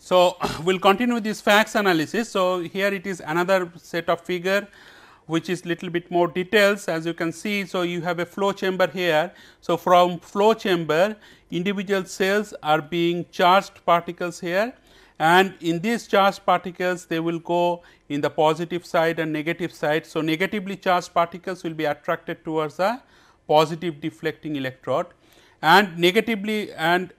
So, we will continue this facts analysis. So, here it is another set of figure which is little bit more details as you can see. So, you have a flow chamber here. So, from flow chamber individual cells are being charged particles here, and in these charged particles they will go in the positive side and negative side. So, negatively charged particles will be attracted towards the positive deflecting electrode, and negatively and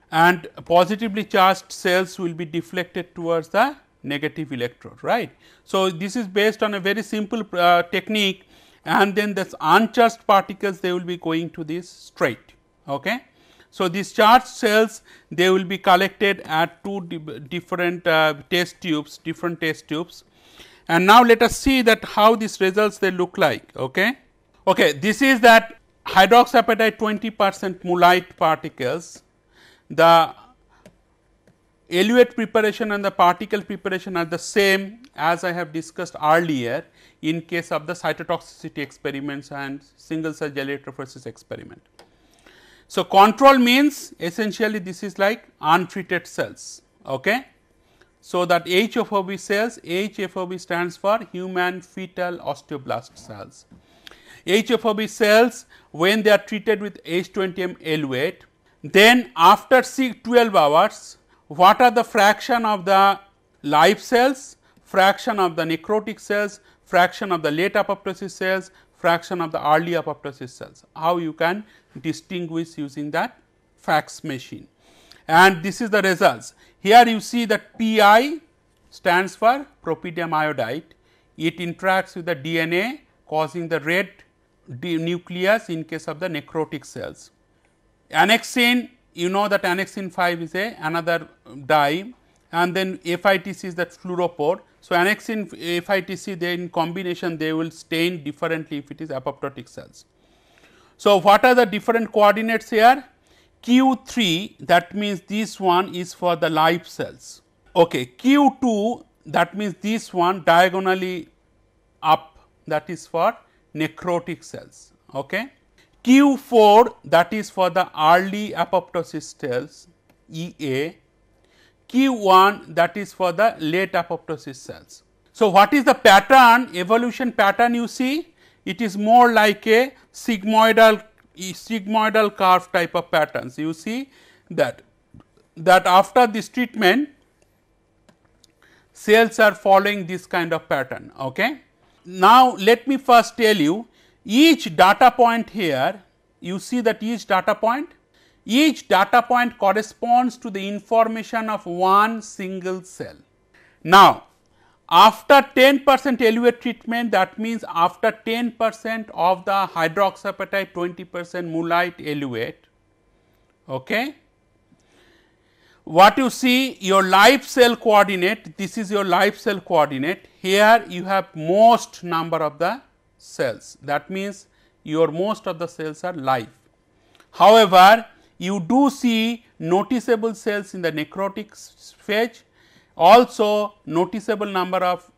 positively charged cells will be deflected towards the negative electrode, right. So, this is based on a very simple technique, and then this uncharged particles they will be going to this straight. Okay. So, these charged cells they will be collected at two different test tubes, and now let us see that how these results they look like. Okay. Okay, this is that hydroxyapatite 20% mullite particles. The eluate preparation and the particle preparation are the same as I have discussed earlier in case of the cytotoxicity experiments and single cell gel electrophoresis experiment. So, control means essentially this is like untreated cells. Okay. So, that HFOB cells, HFOB stands for human fetal osteoblast cells. HFOB cells when they are treated with H20M eluate, then after 12 hours what are the fraction of the live cells, fraction of the necrotic cells, fraction of the late apoptosis cells, fraction of the early apoptosis cells, how you can distinguish using that fax machine, and this is the results. Here you see that Pi stands for propidium iodide, it interacts with the DNA causing the red nucleus in case of the necrotic cells. Annexin, you know that annexin 5 is another dye, and then FITC is that fluorophore. So, annexin FITC they in combination they will stain differently if it is apoptotic cells. So, what are the different coordinates here? Q3 that means this one is for the live cells. Okay. Q2 that means this one diagonally up that is for necrotic cells. Okay. Q4 that is for the early apoptosis cells EA, Q1 that is for the late apoptosis cells. So, what is the pattern, evolution pattern you see? It is more like a sigmoidal curve type of patterns. You see that after this treatment cells are following this kind of pattern. Okay. Now, let me first tell you each data point here, you see that each data point corresponds to the information of one single cell. Now, after 10% eluate treatment, that means after 10% of the hydroxyapatite 20% mullite eluate, okay, what you see your live cell coordinate, this is your live cell coordinate, here you have most number of the cells, that means your most of the cells are live. However, you do see noticeable cells in the necrotic phase, also noticeable number of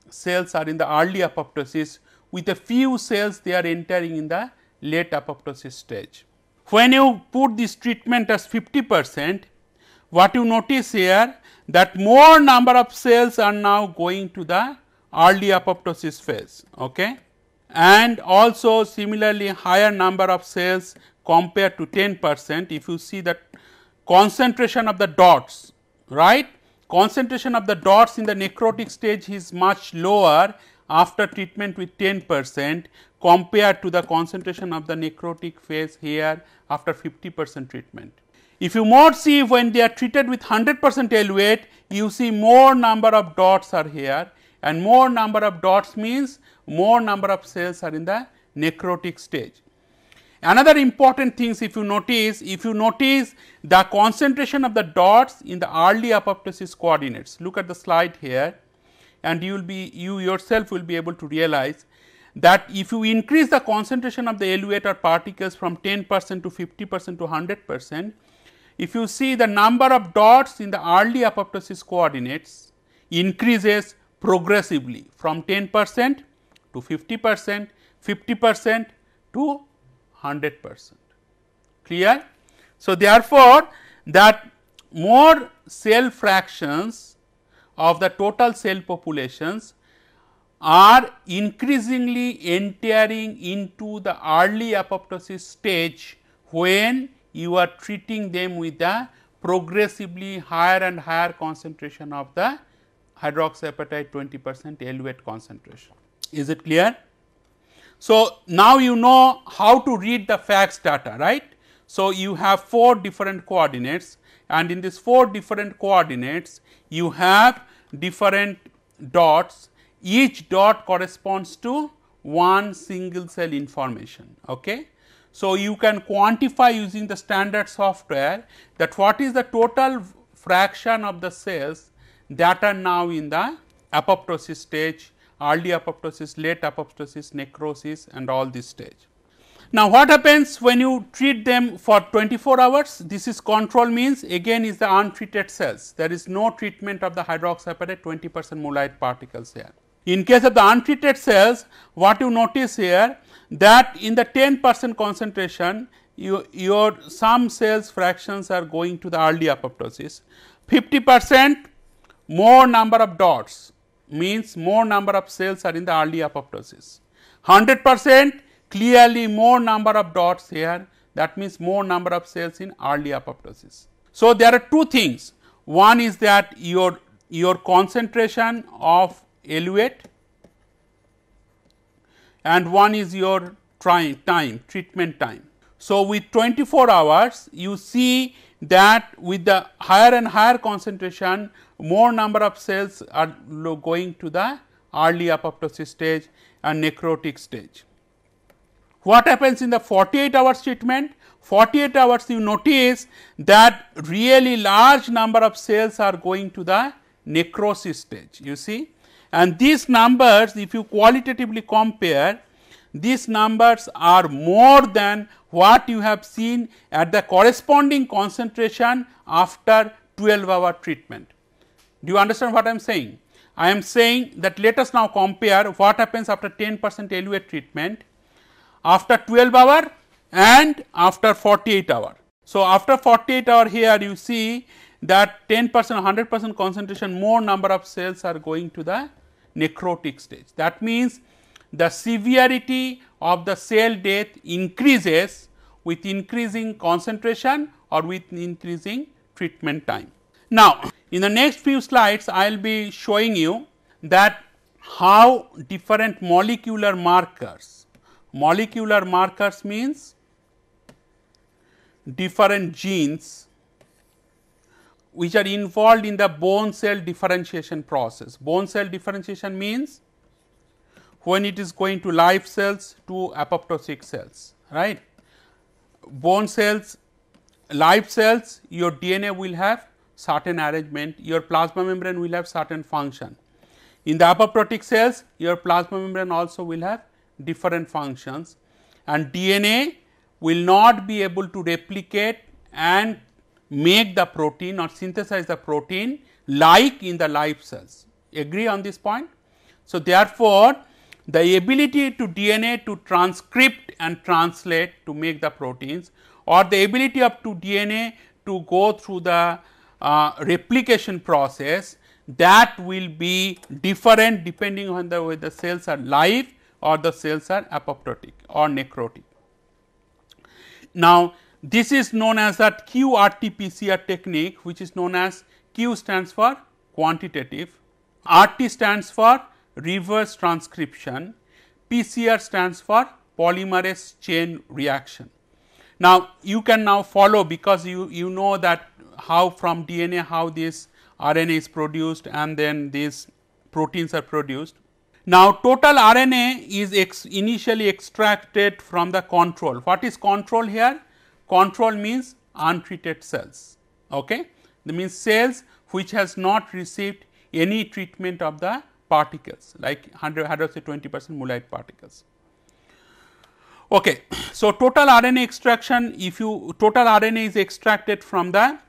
cells are in the early apoptosis, with a few cells they are entering in the late apoptosis stage. When you put this treatment as 50%, what you notice here that more number of cells are now going to the early apoptosis phase. Okay. And also similarly higher number of cells compared to 10%, if you see that concentration of the dots, right, concentration of the dots in the necrotic stage is much lower after treatment with 10% compared to the concentration of the necrotic phase here after 50% treatment. If you more see when they are treated with 100% eluate, you see more number of dots are here, and more number of dots means more number of cells are in the necrotic stage. Another important things if you notice the concentration of the dots in the early apoptosis coordinates, look at the slide here, and you yourself will be able to realize that if you increase the concentration of the eluate or particles from 10% to 50% to 100%, if you see the number of dots in the early apoptosis coordinates increases progressively from 10% to 50%, 50% to 100%. Clear? So, therefore, that more cell fractions of the total cell populations are increasingly entering into the early apoptosis stage when you are treating them with the progressively higher and higher concentration of the hydroxyapatite 20% eluate concentration. Is it clear? So, now you know how to read the FACS data, right. So, you have 4 different coordinates, and in these 4 different coordinates you have different dots. Each dot corresponds to one single cell information. Okay. So, you can quantify using the standard software that what is the total fraction of the cells that are now in the apoptosis stage, early apoptosis, late apoptosis, necrosis, and all this stage. Now, what happens when you treat them for 24 hours? This is control, means again is the untreated cells. There is no treatment of the hydroxyapatite 20% moolite particles here. In case of the untreated cells, what you notice here, that in the 10% concentration, your some cells fractions are going to the early apoptosis. 50% more number of dots means more number of cells are in the early apoptosis. 100% clearly more number of dots here, that means more number of cells in early apoptosis. So, there are 2 things. One is that your concentration of eluate, and one is your treatment time. So, with 24 hours you see that with the higher and higher concentration, more number of cells are going to the early apoptosis stage and necrotic stage. What happens in the 48 hours treatment? 48 hours you notice that really large number of cells are going to the necrosis stage, you see, and these numbers, if you qualitatively compare, these numbers are more than what you have seen at the corresponding concentration after 12-hour treatment. Do you understand what I am saying? I am saying that let us now compare what happens after 10% eluate treatment, after 12-hour and after 48 hour. So, after 48 hour here you see that 10% 100% concentration, more number of cells are going to the necrotic stage. That means, the severity of the cell death increases with increasing concentration or with increasing treatment time. Now, in the next few slides I will be showing you that how different molecular markers means different genes which are involved in the bone cell differentiation process. Bone cell differentiation means when it is going to live cells to apoptotic cells, right. Bone cells, live cells, your DNA will have certain arrangement, your plasma membrane will have certain function. In the apoptotic cells, your plasma membrane also will have different functions, and DNA will not be able to replicate and make the protein or synthesize the protein like in the live cells. Agree on this point? So, therefore, the ability to DNA to transcript and translate to make the proteins, or the ability of to DNA to go through the replication process, that will be different depending on the whether the cells are live or the cells are apoptotic or necrotic. Now, this is known as that QRT-PCR technique, which is known as Q stands for quantitative, RT stands for reverse transcription, PCR stands for polymerase chain reaction. Now, you can now follow, because you know that how from DNA how this RNA is produced and then these proteins are produced. Now, total RNA is initially extracted from the control. What is control here? Control means untreated cells. Okay? That means cells which has not received any treatment of the particles, like 100 20% moolite particles. Okay. So, total RNA extraction, if you total RNA is extracted from the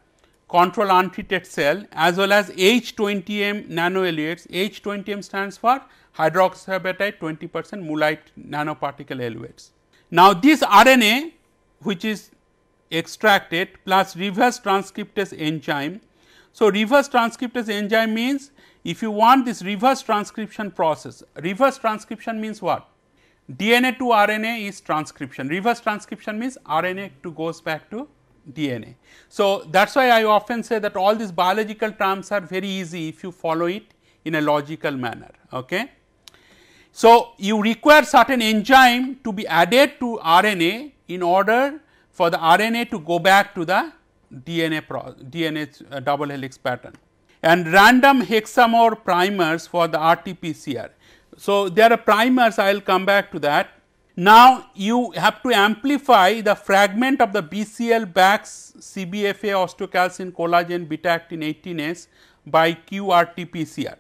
control untreated cell as well as H20M nanoeluates. H20M stands for hydroxyapatite 20% moolite nanoparticle eluates. Now, this RNA which is extracted plus reverse transcriptase enzyme. So, reverse transcriptase enzyme means if you want this reverse transcription process, reverse transcription means what? DNA to RNA is transcription, reverse transcription means RNA to goes back to DNA. So, that is why I often say that all these biological terms are very easy if you follow it in a logical manner. Okay. So, you require certain enzyme to be added to RNA in order for the RNA to go back to the DNA double helix pattern, and random hexamer primers for the RT-PCR. So, there are primers, I will come back to that. Now, you have to amplify the fragment of the BCL Bax CBFA osteocalcin collagen beta actin 18S by qRT-PCR.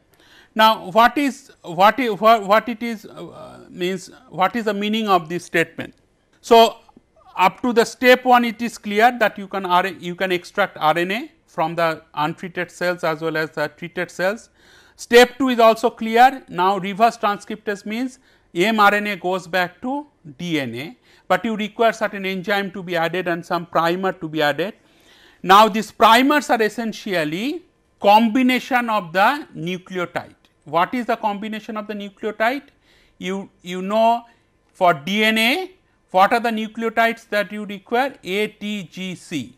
Now, what is the meaning of this statement? So, up to the step 1 it is clear that you can extract RNA from the untreated cells as well as the treated cells. Step 2 is also clear. Now, reverse transcriptase means mRNA goes back to DNA, but you require certain enzyme to be added and some primer to be added. Now, these primers are essentially combination of the nucleotide. What is the combination of the nucleotide? You know, for DNA, what are the nucleotides that you require? A, T, G, C.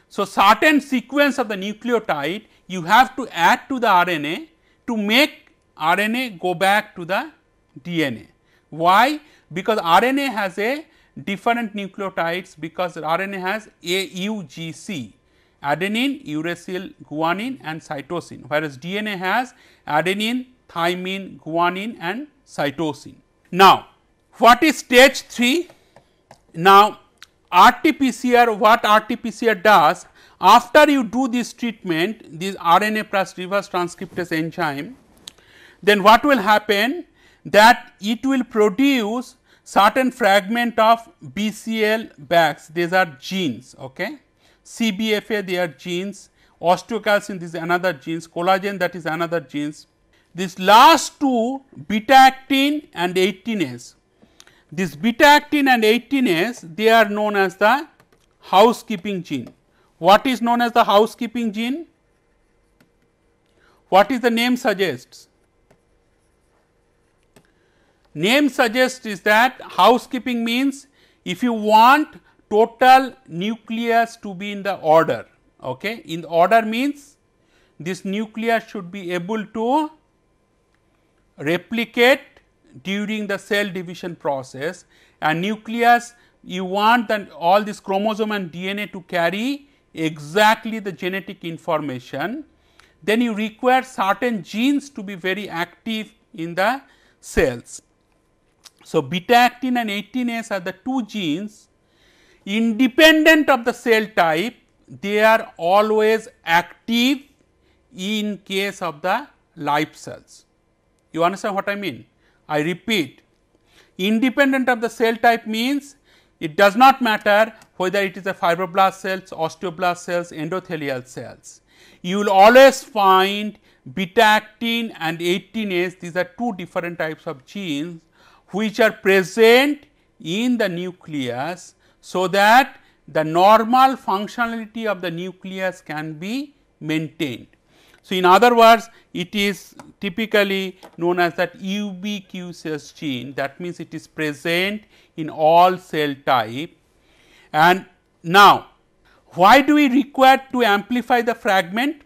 So, certain sequence of the nucleotide you have to add to the RNA to make RNA go back to the DNA. Why? Because RNA has a different nucleotides, because RNA has AUGC, adenine, uracil, guanine and cytosine, whereas DNA has adenine, thymine, guanine and cytosine. Now, what is stage 3? Now, RT-PCR, what RT-PCR does, after you do this treatment, this RNA plus reverse transcriptase enzyme, then what will happen, that it will produce certain fragment of BCL Bax, these are genes, okay. CBFA, they are genes, osteocalcin, this is another genes, collagen, that is another genes. This last two, beta actin and 18S, this beta actin and 18S, they are known as the housekeeping gene. What is known as the housekeeping gene? What is the name suggests? Name suggests is that housekeeping means if you want total nucleus to be in the order, okay. In the order means this nucleus should be able to replicate during the cell division process, and nucleus you want that all this chromosome and DNA to carry exactly the genetic information, then you require certain genes to be very active in the cells. So, beta actin and 18S are the two genes independent of the cell type, they are always active in case of the live cells. You understand what I mean? I repeat, independent of the cell type means it does not matter whether it is a fibroblast cells, osteoblast cells, endothelial cells. You will always find beta actin and 18S, these are two different types of genes which are present in the nucleus, so that the normal functionality of the nucleus can be maintained. So, in other words, it is typically known as that ubiquitous gene, that means it is present in all cell type. And now, why do we require to amplify the fragment?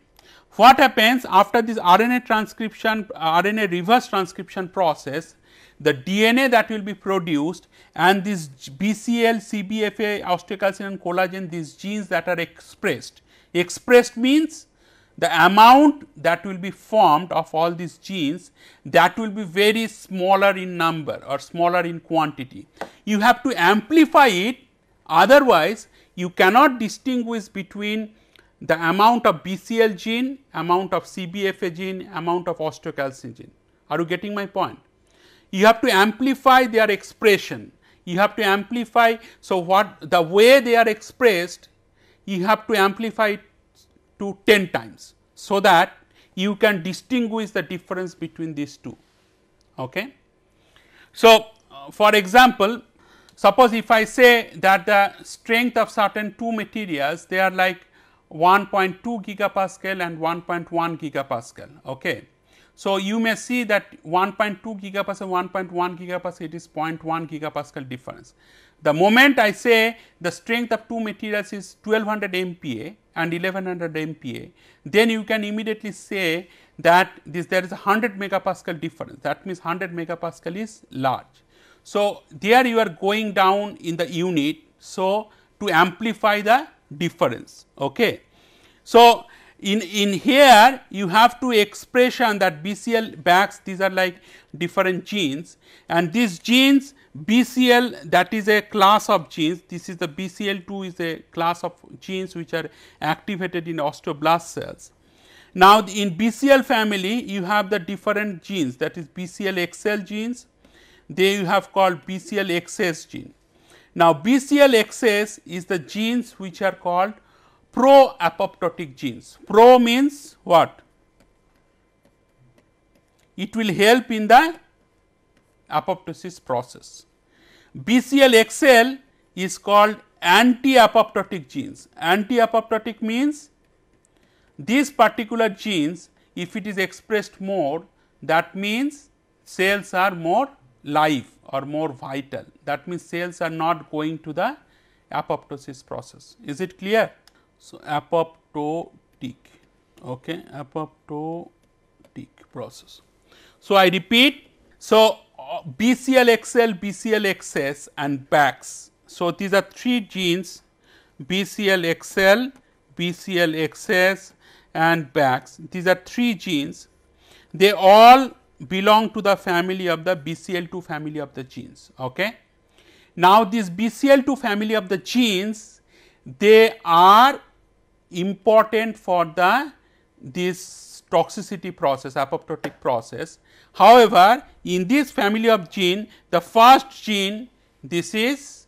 What happens after this RNA transcription, RNA reverse transcription process, the DNA that will be produced and this BCL, CBFA, osteocalcin and collagen, these genes that are expressed. Expressed means the amount that will be formed of all these genes, that will be very smaller in number or smaller in quantity. You have to amplify it, otherwise you cannot distinguish between the amount of BCL gene, amount of CBFA gene, amount of osteocalcin gene. Are you getting my point? You have to amplify their expression, you have to amplify. So, what the way they are expressed, you have to amplify it to 10 times, so that you can distinguish the difference between these two. Okay. So, for example, suppose if I say that the strength of certain two materials, they are like 1.2 gigapascal and 1.1 gigapascal. Okay. So, you may see that 1.2 gigapascal, 1.1 gigapascal, it is 0.1 gigapascal difference. The moment I say the strength of two materials is 1200 MPa and 1100 MPa, then you can immediately say that there is a 100 megapascal difference, that means 100 megapascal is large. So, there you are going down in the unit, so to amplify the difference. Okay. So, in here you have to expression that BCL BAX, these are like different genes, and these genes BCL, that is a class of genes, this is the BCL2 is a class of genes which are activated in osteoblast cells. Now, in BCL family you have the different genes, that is BCL-XL genes, they you have called BCL-XS gene. Now, BCL-XS is the genes which are called pro-apoptotic genes. Pro means what? It will help in the apoptosis process. BCL-XL is called anti-apoptotic genes. Anti-apoptotic means these particular genes, if it is expressed more, that means cells are more live or more vital. That means cells are not going to the apoptosis process. Is it clear? So, apoptotic, okay, apoptotic process. So, I repeat, so BCL-XL, BCL-XS and BAX. So, these are three genes, BCL-XL, BCL-XS and BAX. These are three genes, they all belong to the family of the BCL2 family of the genes. Okay. Now, this BCL2 family of the genes, they are important for this toxicity process, apoptotic process. However, in this family of gene, the first gene, this is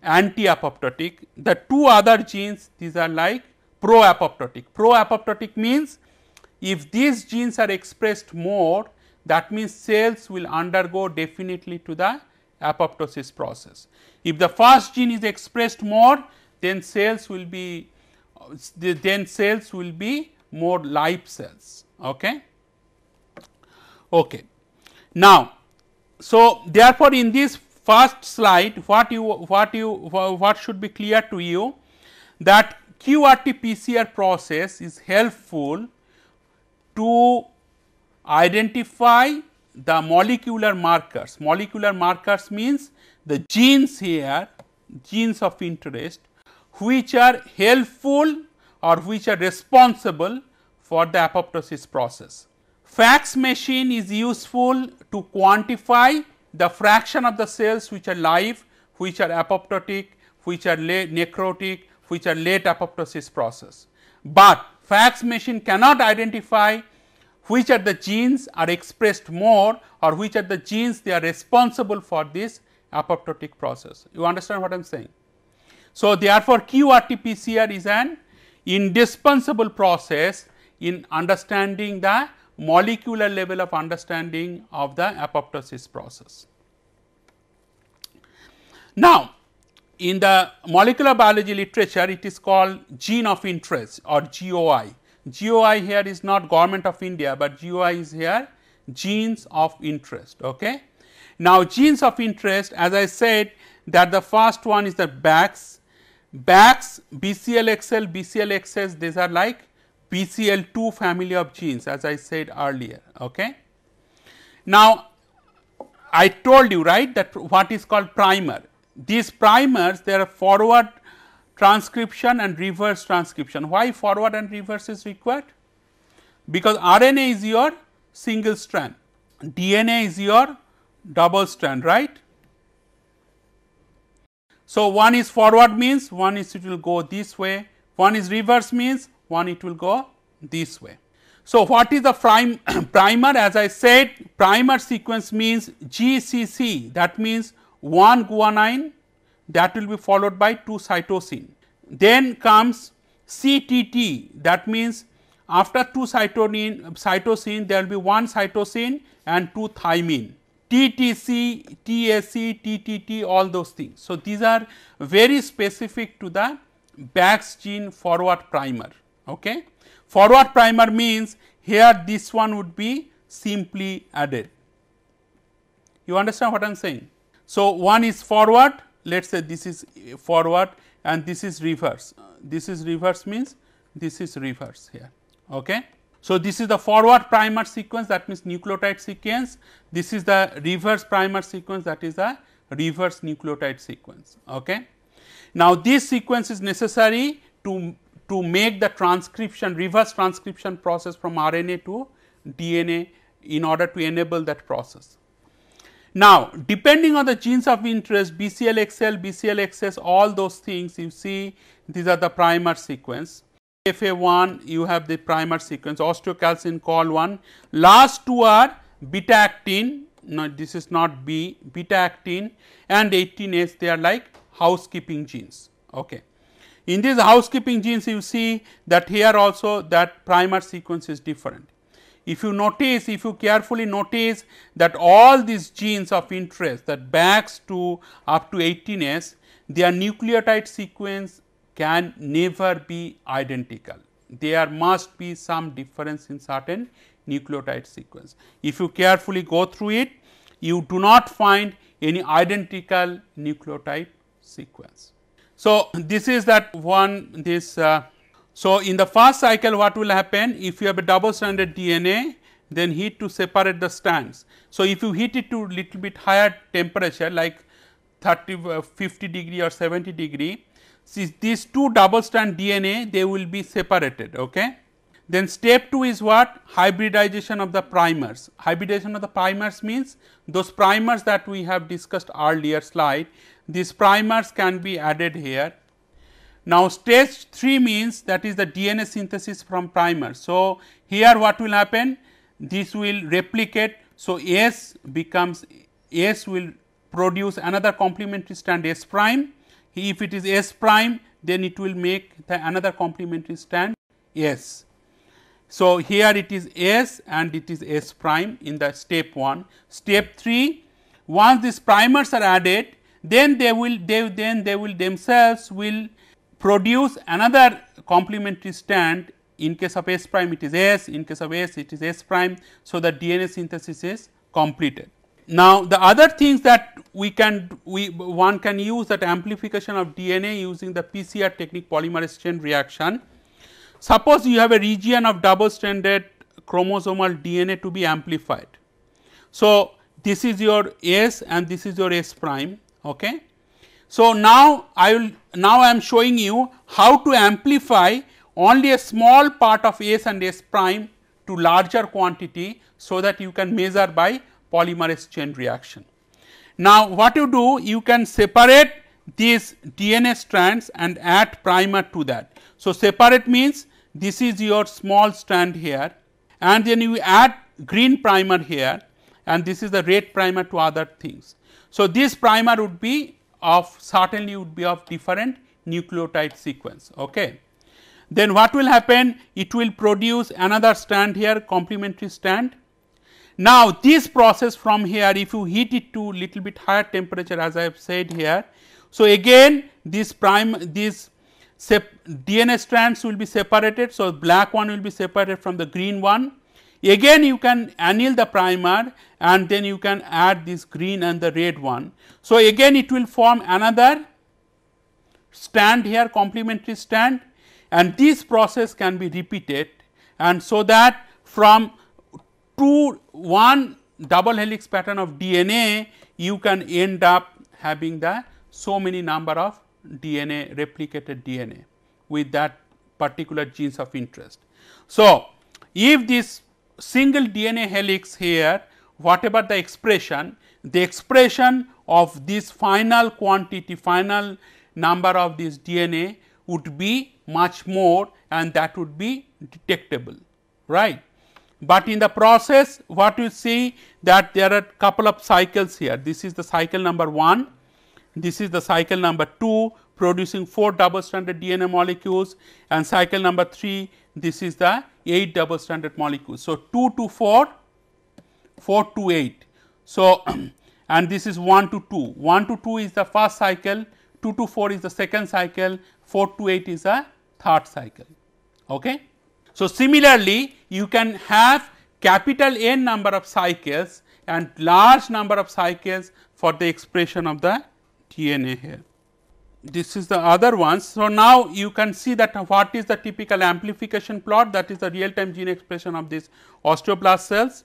anti-apoptotic, the two other genes, these are like pro-apoptotic. Pro-apoptotic means if these genes are expressed more, that means cells will undergo definitely to the apoptosis process. If the first gene is expressed more, then cells will be more live cells. Okay. Okay. Now, so therefore, in this first slide, what should be clear to you, that QRT PCR process is helpful to identify the molecular markers. Molecular markers means the genes here, genes of interest, which are helpful or which are responsible for the apoptosis process. FACS machine is useful to quantify the fraction of the cells which are live, which are apoptotic, which are late necrotic, which are late apoptosis process. But FACS machine cannot identify which are the genes are expressed more or which are the genes they are responsible for this apoptotic process. You understand what I am saying? So, therefore, QRT PCR is an indispensable process in understanding the molecular level of understanding of the apoptosis process. Now, in the molecular biology literature, it is called gene of interest or GOI. GOI here is not Government of India, but GOI is here genes of interest. Okay. Now, genes of interest, as I said, that the first one is the BAX, BCL-XL, BCL-XS, these are like BCL2 family of genes, as I said earlier. Okay. Now, I told you, right, that what is called primer. These primers, they are forward transcription and reverse transcription. Why forward and reverse is required? Because RNA is your single strand, DNA is your double strand, right. So, one is forward means one is it will go this way, one is reverse means one it will go this way. So, what is the primer? As I said, primer sequence means GCC, that means one guanine, that will be followed by 2 cytosine. Then comes CTT, that means after 2 cytosine there will be 1 cytosine and 2 thymine. TTC, TAC, TTT, all those things. So, these are very specific to the BAX gene forward primer. Okay. Forward primer means here this one would be simply added. You understand what I am saying? So, one is forward, let us say this is forward and this is reverse. This is reverse means this is reverse here. Okay. So, this is the forward primer sequence, that means nucleotide sequence. This is the reverse primer sequence, that is the reverse nucleotide sequence. Okay. Now, this sequence is necessary to make the transcription, reverse transcription process from RNA to DNA in order to enable that process. Now, depending on the genes of interest, BCL-XL, BCL-XS, all those things you see, these are the primer sequence. FA1, you have the primer sequence, osteocalcin, COL1. Last two are beta actin, no, this is not B, beta actin and 18S, they are like housekeeping genes. Okay. In these housekeeping genes, you see that here also that primer sequence is different. If you notice, if you carefully notice that all these genes of interest, that BAX to up to 18S, their nucleotide sequence can never be identical. There must be some difference in certain nucleotide sequence. If you carefully go through it, you do not find any identical nucleotide sequence. So, this is that one this so in the first cycle what will happen, if you have a double stranded DNA, then heat to separate the strands. So, if you heat it to little bit higher temperature like 50 degree or 70 degree, these two double strand DNA they will be separated. Okay. Then step 2 is what? Hybridization of the primers. Hybridization of the primers means those primers that we have discussed earlier slide, these primers can be added here. Now, stage 3 means that is the DNA synthesis from primers. So, here what will happen? This will replicate. So, S becomes S will produce another complementary strand S prime. If it is S prime, then it will make another complementary strand S. So, here it is S and it is S prime in the step 1. Step 3, once these primers are added, then they will themselves will produce another complementary strand. In case of S prime it is S, in case of S it is S prime. So, the DNA synthesis is completed. Now, the other things that one can use that amplification of DNA using the PCR technique, polymerase chain reaction. Suppose you have a region of double stranded chromosomal DNA to be amplified. So, this is your S and this is your S prime. Okay. So, now I am showing you how to amplify only a small part of S and S prime to larger quantity, so that you can measure by polymerase chain reaction. Now, what you do, you can separate these DNA strands and add primer to that. So, separate means this is your small strand here and then you add green primer here and this is the red primer to other things. So, this primer would be of certainly would be of different nucleotide sequence. Okay. Then what will happen? It will produce another strand here, complementary strand. Now, this process from here, if you heat it to little bit higher temperature, as I have said here. So, again this DNA strands will be separated. So, black one will be separated from the green one. Again you can anneal the primer and then you can add this green and the red one. So, again it will form another strand here, complementary strand, and this process can be repeated, and so that from one double helix pattern of DNA you can end up having the so many number of DNA, replicated DNA with that particular genes of interest. So, if this single DNA helix here, whatever the expression of this final quantity, final number of this DNA would be much more, and that would be detectable, right. But in the process what you see that there are couple of cycles here. This is the cycle number 1, this is the cycle number 2 producing 4 double stranded DNA molecules, and cycle number 3 this is the 8 double stranded molecules. So, 2 to 4, 4 to 8. So, and this is 1 to 2, 1 to 2 is the first cycle, 2 to 4 is the second cycle, 4 to 8 is the third cycle. Okay. So, similarly, you can have capital N number of cycles and large number of cycles for the expression of the DNA here. This is the other one. So, now you can see that what is the typical amplification plot, that is the real time gene expression of these osteoblast cells.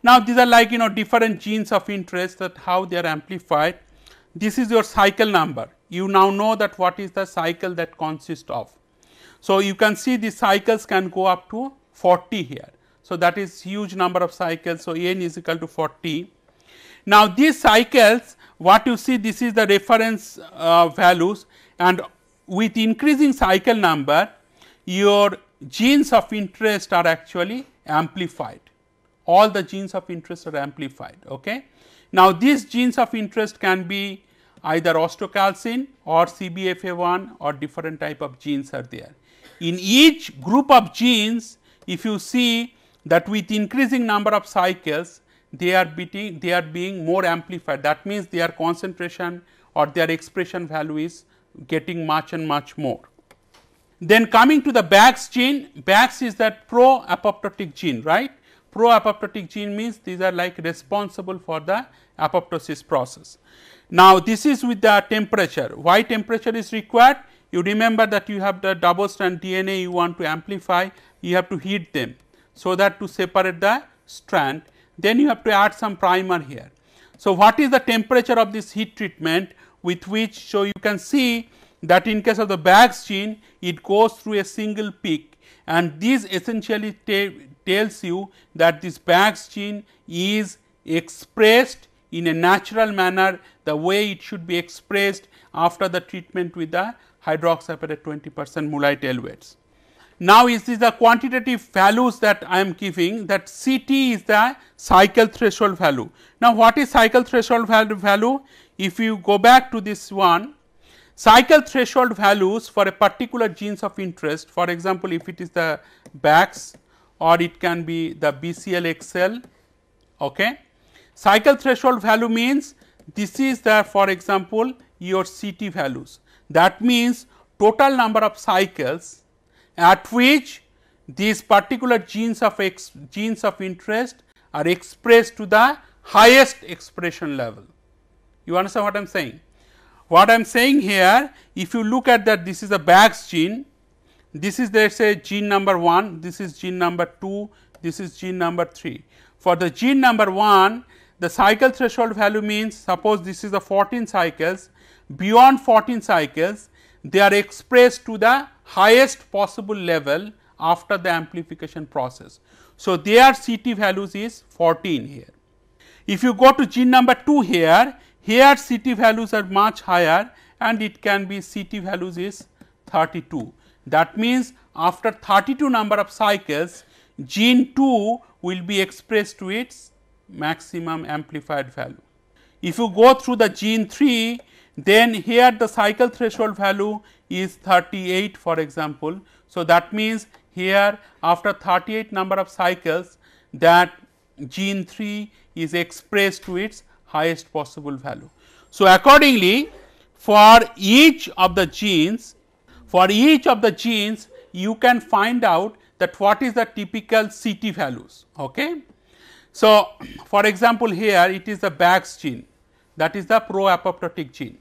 Now, these are like different genes of interest, that how they are amplified. This is your cycle number. You now know that what is the cycle that consists of. So, you can see the cycles can go up to 40 here. So, that is huge number of cycles. So, n is equal to 40. Now, these cycles, what you see, this is the reference values, and with increasing cycle number your genes of interest are actually amplified. All the genes of interest are amplified. Okay. Now, these genes of interest can be either osteocalcin or CBFA1 or different type of genes are there. In each group of genes, if you see that with increasing number of cycles, they are being more amplified. That means their concentration or their expression value is getting much and much more. Then coming to the BAX gene, BAX is that pro-apoptotic gene, right. Pro-apoptotic gene means these are like responsible for the apoptosis process. Now, this is with the temperature. Why temperature is required? You remember that you have the double strand DNA you want to amplify, you have to heat them, so that to separate the strand, then you have to add some primer here. So, what is the temperature of this heat treatment with which, so you can see that in case of the BAX gene, it goes through a single peak, and this essentially tells you that this BAX gene is expressed in a natural manner, the way it should be expressed after the treatment with the hydroxyapatite 20% mullite LVADs. Now, is this the quantitative values that I am giving, that CT is the cycle threshold value. Now, what is cycle threshold value? If you go back to this one, cycle threshold values for a particular genes of interest, for example, if it is the BAX or it can be the BCL-XL. Okay. Cycle threshold value means this is the, for example, your CT values. That means total number of cycles at which these particular genes of interest are expressed to the highest expression level. You understand what I am saying? What I am saying here, if you look at that, this is a BAX gene, this is, let us say, gene number 1, this is gene number 2, this is gene number 3. For the gene number 1, the cycle threshold value means, suppose this is the 14 cycles, beyond 14 cycles they are expressed to the highest possible level after the amplification process. So, their CT values is 14 here. If you go to gene number 2 here CT values are much higher, and it can be CT values is 32. That means, after 32 number of cycles, gene 2 will be expressed to its maximum amplified value. If you go through the gene 3, then here the cycle threshold value is 38, for example. So, that means, here after 38 number of cycles, that gene 3 is expressed to its highest possible value. So, accordingly, for each of the genes, you can find out that what is the typical CT values. Okay. So, for example, here it is the BAX gene, that is the pro-apoptotic gene.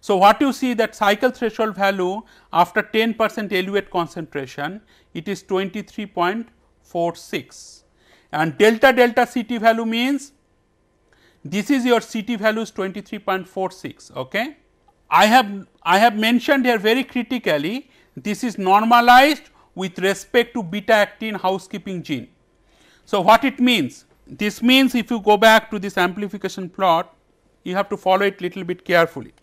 So, what you see, that cycle threshold value after 10% elevate concentration, it is 23.46, and delta CT value means this is your CT value is 23.46. Okay. I have mentioned here very critically, this is normalized with respect to beta actin housekeeping gene. So, what it means? This means, if you go back to this amplification plot, you have to follow it little bit carefully.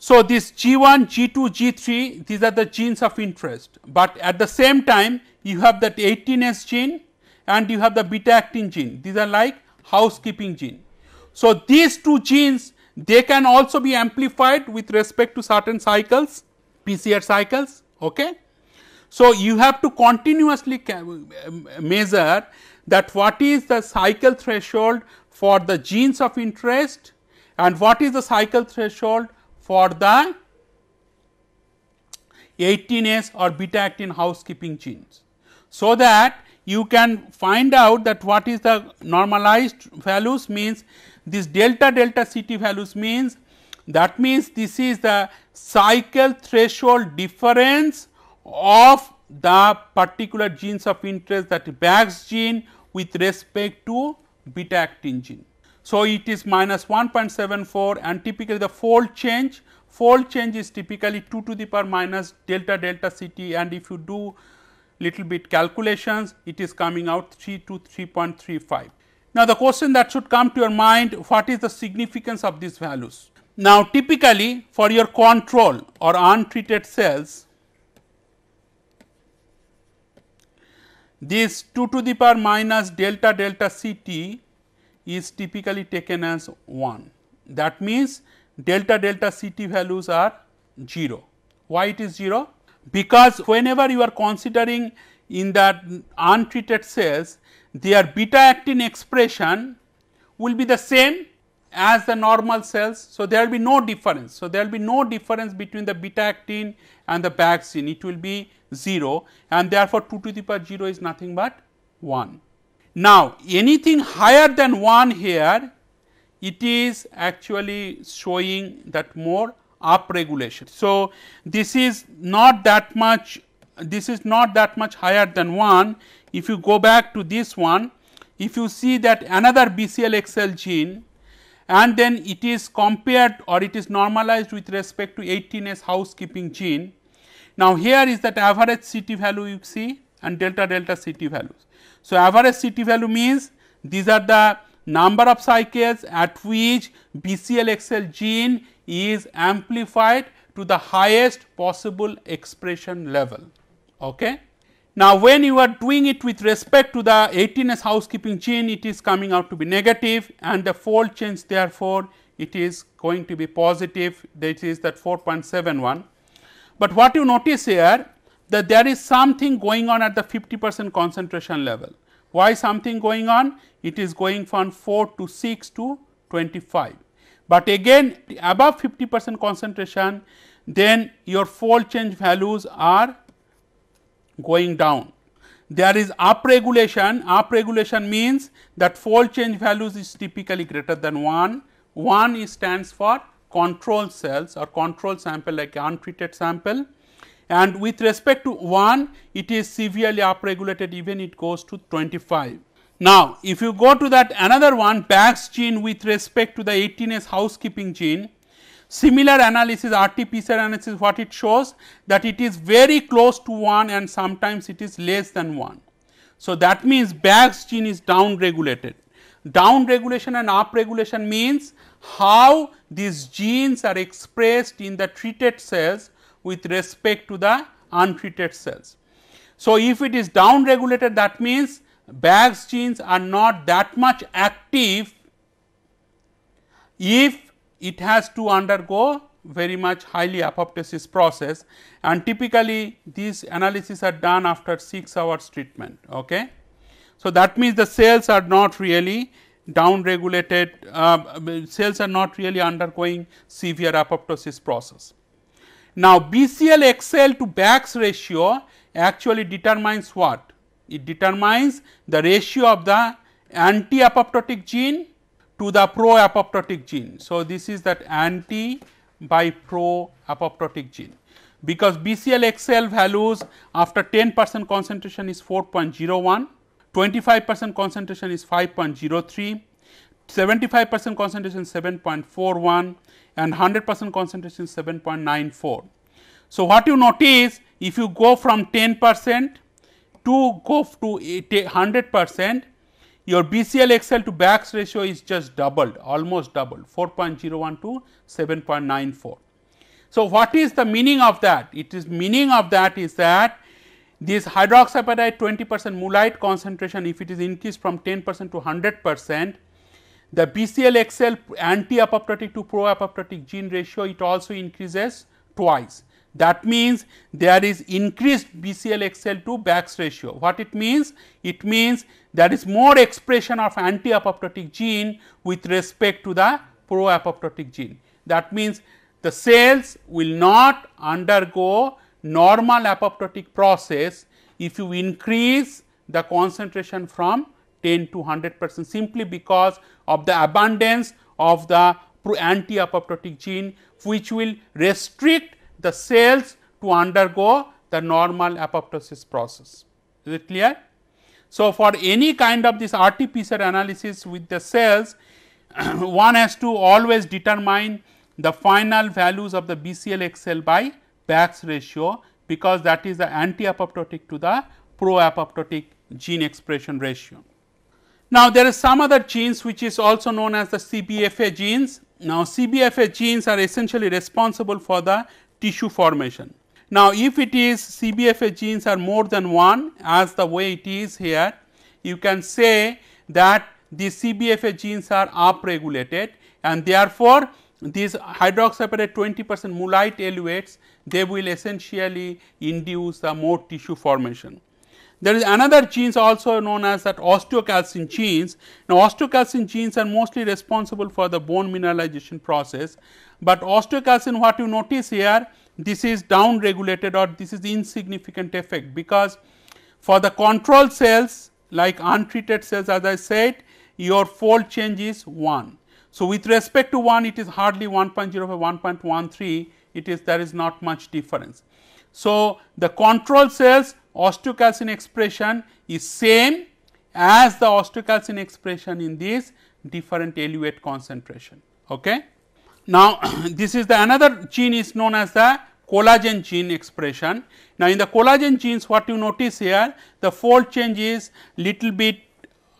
So, this G1, G2, G3, these are the genes of interest, but at the same time you have that 18S gene and you have the beta actin gene, these are like housekeeping gene. So, these two genes, they can also be amplified with respect to certain cycles, PCR cycles. Okay. So, you have to continuously measure that what is the cycle threshold for the genes of interest and what is the cycle threshold for the 18S or beta actin housekeeping genes. so that you can find out that what is the normalized values means this delta delta CT values means that means this is the cycle threshold difference of the particular genes of interest, that Bax gene with respect to beta actin gene. So, it is minus 1.74 and typically the fold change is typically 2 to the power minus delta delta CT, and if you do little bit calculations it is coming out 3 to 3.35. Now, the question that should come to your mind, what is the significance of these values? Now, typically for your control or untreated cells, this 2 to the power minus delta delta CT is typically taken as 1. That means, delta delta CT values are 0. Why it is 0? Because whenever you are considering in that untreated cells, their beta actin expression will be the same as the normal cells. So, there will be no difference. So, there will be no difference between the beta actin and the Bax gene, it will be 0, and therefore, 2 to the power 0 is nothing but 1. Now, anything higher than 1 here, it is actually showing that more upregulation. So, this is not that much higher than 1. If you go back to this one, if you see that another BCL-XL gene and then it is compared or it is normalized with respect to 18S housekeeping gene. Now, here is that average CT value you see and delta delta CT values. So, average CT value means these are the number of cycles at which BCL-XL gene is amplified to the highest possible expression level. Okay. Now, when you are doing it with respect to the 18S housekeeping gene, it is coming out to be negative and the fold change therefore, it is going to be positive, that is that 4.71. But what you notice here that there is something going on at the 50% concentration level. Why something going on? It is going from 4 to 6 to 25. But again above 50% concentration, then your fold change values are going down. There is upregulation. Upregulation means that fold change values is typically greater than 1. 1 stands for control cells or control sample like untreated sample, and with respect to 1 it is severely upregulated, even it goes to 25. Now, if you go to that another one Bax gene with respect to the 18S housekeeping gene, similar analysis RT-PCR analysis, what it shows that it is very close to 1 and sometimes it is less than 1. So, that means Bax gene is down regulated. Down regulation and up regulation means how these genes are expressed in the treated cells with respect to the untreated cells. So, if it is down regulated, that means Bax genes are not that much active if it has to undergo very much highly apoptosis process, and typically these analyses are done after 6 hours treatment. Okay. So, that means the cells are not really down regulated, cells are not really undergoing severe apoptosis process. Now, BCL-XL to Bax ratio actually determines what? It determines the ratio of the anti-apoptotic gene to the pro-apoptotic gene. So, this is that anti by pro-apoptotic gene, because BCL-XL values after 10% concentration is 4.01, 25% concentration is 5.03, 75% concentration 7.41 and 100% concentration 7.94. So, what you notice, if you go from 10% to go to 100%, your BCL-XL to Bax ratio is just doubled, almost doubled, 4.01 to 7.94. So, what is the meaning of that? It is meaning of that is that this hydroxyapatite 20% mullite concentration, if it is increased from 10% to 100%, the BCL-XL anti-apoptotic to pro-apoptotic gene ratio, it also increases twice. That means there is increased BCL-XL to Bax ratio. What it means? It means there is more expression of anti-apoptotic gene with respect to the pro-apoptotic gene. That means the cells will not undergo normal apoptotic process if you increase the concentration from 10 to 100% simply because of the abundance of the anti-apoptotic gene, which will restrict the cells to undergo the normal apoptosis process. Is it clear? So, for any kind of this RT-PCR analysis with the cells, one has to always determine the final values of the BCL-XL by Bax ratio, because that is the anti-apoptotic to the pro-apoptotic gene expression ratio. Now, there is some other genes which is also known as the CBFA genes. Now, CBFA genes are essentially responsible for the tissue formation. Now, if it is CBFA genes are more than one, as the way it is here, you can say that the CBFA genes are upregulated, and therefore, these hydroxyapatite 20% mullite eluates, they will essentially induce the more tissue formation. There is another genes also known as that osteocalcin genes. Now, osteocalcin genes are mostly responsible for the bone mineralization process, but osteocalcin, what you notice here, this is down regulated, or this is insignificant effect, because for the control cells like untreated cells, as I said, your fold change is 1. So, with respect to 1, it is hardly 1.05, 1.13, it is there is not much difference. So, the control cells osteocalcin expression is same as the osteocalcin expression in this different eluate concentration. Okay. Now, this is the another gene is known as the collagen gene expression. Now, in the collagen genes, what you notice here, the fold change is little bit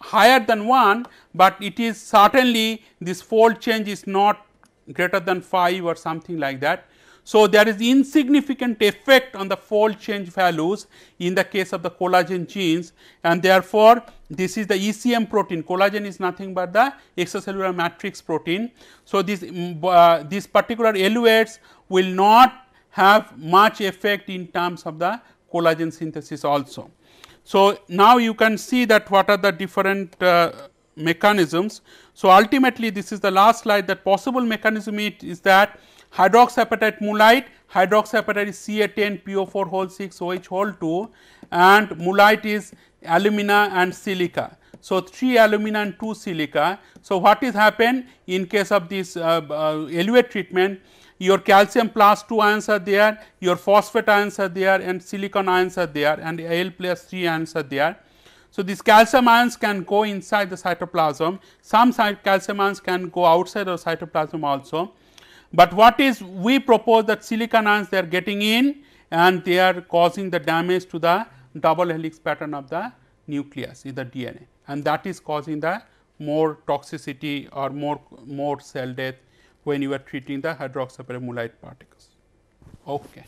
higher than 1, but it is certainly this fold change is not greater than 5 or something like that. So, there is insignificant effect on the fold change values in the case of the collagen genes, and therefore, this is the ECM protein. Collagen is nothing but the extracellular matrix protein. So, these particular eluates will not have much effect in terms of the collagen synthesis also. So, now you can see that what are the different mechanisms. So, ultimately this is the last slide, that possible mechanism is that hydroxyapatite mullite, hydroxyapatite is Ca10 PO4 whole 6 OH whole 2, and mullite is alumina and silica. So, 3 alumina and 2 silica. So, what is happened in case of this eluate treatment, your calcium plus 2 ions are there, your phosphate ions are there, and silicon ions are there, and Al plus 3 ions are there. So, these calcium ions can go inside the cytoplasm, some calcium ions can go outside the cytoplasm also. But what is we propose that silicon ions they are getting in, and they are causing the damage to the double helix pattern of the nucleus in the DNA, and that is causing the more toxicity or more cell death when you are treating the hydroxyapatite mullite particles. Okay.